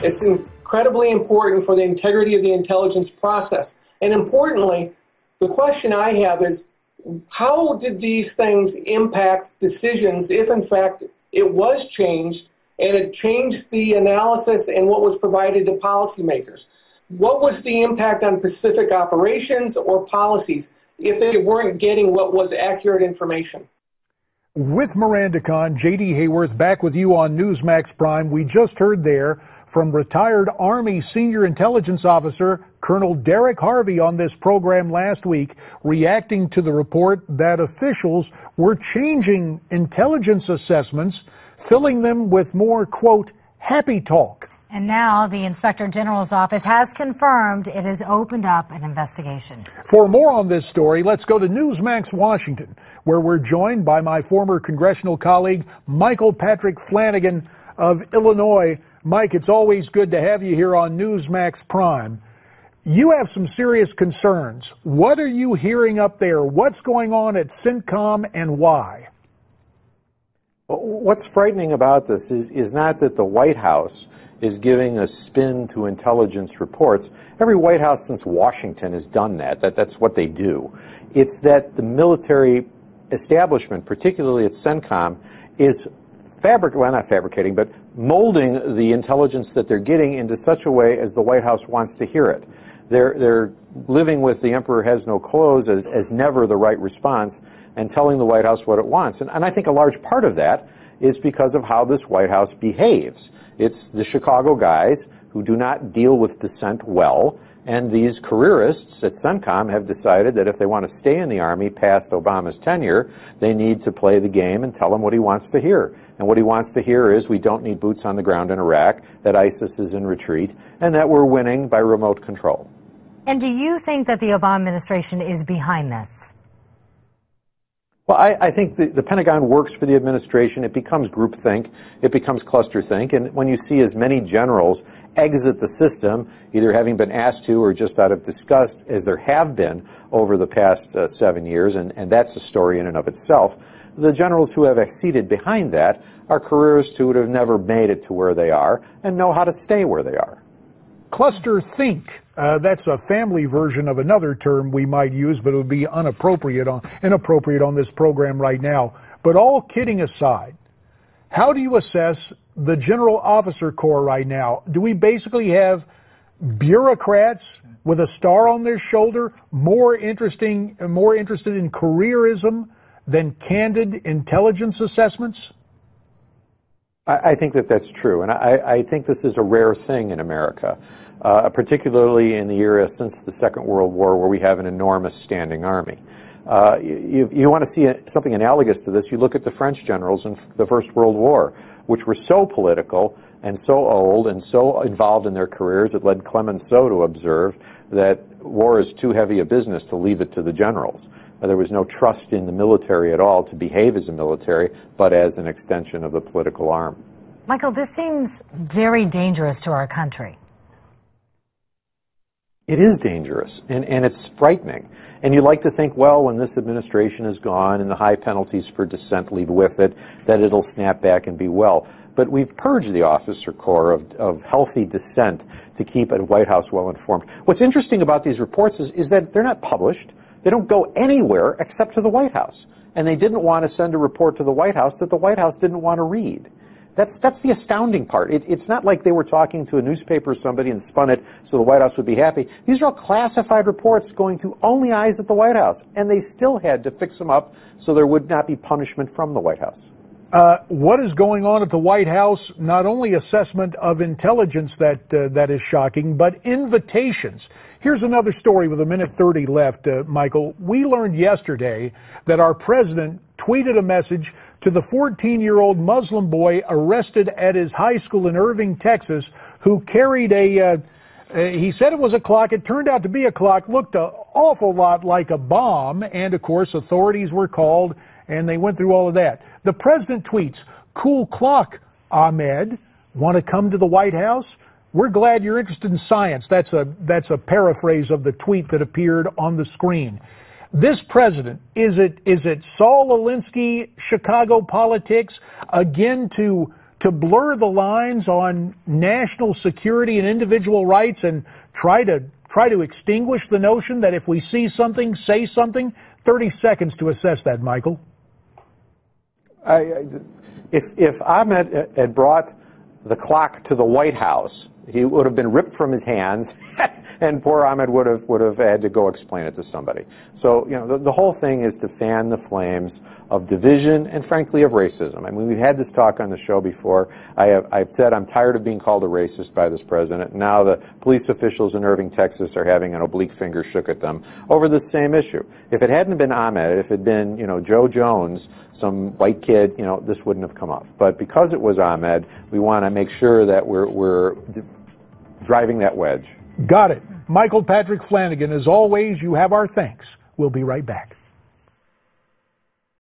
It's incredibly important for the integrity of the intelligence process. And importantly, the question I have is, how did these things impact decisions if, in fact, it was changed and it changed the analysis and what was provided to policymakers? What was the impact on Pacific operations or policies if they weren't getting what was accurate information? With Miranda Khan, J.D. Hayworth back with you on Newsmax Prime. We just heard there from retired Army Senior Intelligence Officer Colonel Derek Harvey on this program last week, reacting to the report that officials were changing intelligence assessments, filling them with more, quote, happy talk. And now the Inspector General's office has confirmed it has opened up an investigation. For more on this story, let's go to Newsmax Washington, where we're joined by my former congressional colleague, Michael Patrick Flanagan of Illinois. Mike, it's always good to have you here on Newsmax Prime. You have some serious concerns. What are you hearing up there? What's going on at CENTCOM and why? What's frightening about this is not that the White House is giving a spin to intelligence reports. Every White House since Washington has done that. That's what they do. It's that the military establishment, particularly at CENTCOM, is not fabricating, but molding the intelligence that they're getting into such a way as the White House wants to hear it. They're living with the emperor has no clothes as never the right response and telling the White House what it wants. And I think a large part of that is because of how this White House behaves. It's the Chicago guys who do not deal with dissent well, and these careerists at CENTCOM have decided that if they want to stay in the Army past Obama's tenure, they need to play the game and tell him what he wants to hear. And what he wants to hear is we don't need boots on the ground in Iraq, that ISIS is in retreat, and that we're winning by remote control. And do you think that the Obama administration is behind this? Well, I think the Pentagon works for the administration. It becomes groupthink. It becomes clusterthink. And when you see as many generals exit the system, either having been asked to or just out of disgust, as there have been over the past 7 years, and that's a story in and of itself, the generals who have acceded behind that are careerists who would have never made it to where they are and know how to stay where they are. Cluster think. That's a family version of another term we might use, but it would be inappropriate on this program right now. But all kidding aside, how do you assess the General Officer Corps right now? Do we basically have bureaucrats with a star on their shoulder, more interested in careerism than candid intelligence assessments? I think that's true, and I think this is a rare thing in America, particularly in the era since the Second World War, where we have an enormous standing army. You want to see something analogous to this, you look at the French generals in the First World War, which were so political and so old and so involved in their careers, it led Clemenceau to observe that war is too heavy a business to leave it to the generals. There was no trust in the military at all to behave as a military, but as an extension of the political arm. Michael, this seems very dangerous to our country. It is dangerous, and it's frightening. And you like to think, well, when this administration is gone and the high penalties for dissent leave with it, that it'll snap back and be well. But we've purged the officer corps of healthy dissent to keep a White House well informed. What's interesting about these reports is that they're not published. They don't go anywhere except to the White House. And they didn't want to send a report to the White House that the White House didn't want to read. That's the astounding part. It's not like they were talking to a newspaper or somebody and spun it so the White House would be happy. These are all classified reports going to only eyes at the White House. And they still had to fix them up so there would not be punishment from the White House. What is going on at the White House? Not only assessment of intelligence that is shocking, but invitations. Here's another story with 1:30 left, Michael. We learned yesterday that our president tweeted a message to the 14-year-old Muslim boy arrested at his high school in Irving, Texas, who carried he said it was a clock. It turned out to be a clock, looked an awful lot like a bomb, and of course authorities were called and they went through all of that. The president tweets, "Cool clock, Ahmed. Want to come to the White House? We're glad you're interested in science." That's a paraphrase of the tweet that appeared on the screen. This president, is it Saul Alinsky Chicago politics again to to blur the lines on national security and individual rights and try to extinguish the notion that if we see something, say something? 30 seconds to assess that, Michael. If Ahmed had brought the clock to the White House, he would have been ripped from his hands, and poor Ahmed would have had to go explain it to somebody. So, you know, the whole thing is to fan the flames of division and, frankly, of racism. I mean, we've had this talk on the show before. I've said I'm tired of being called a racist by this president. Now the police officials in Irving, Texas, are having an oblique finger shook at them over this same issue. If it hadn't been Ahmed, if it had been, you know, Joe Jones, some white kid, you know, this wouldn't have come up. But because it was Ahmed, we want to make sure that we're driving that wedge. Got it. Michael Patrick Flanagan, as always, you have our thanks. We'll be right back.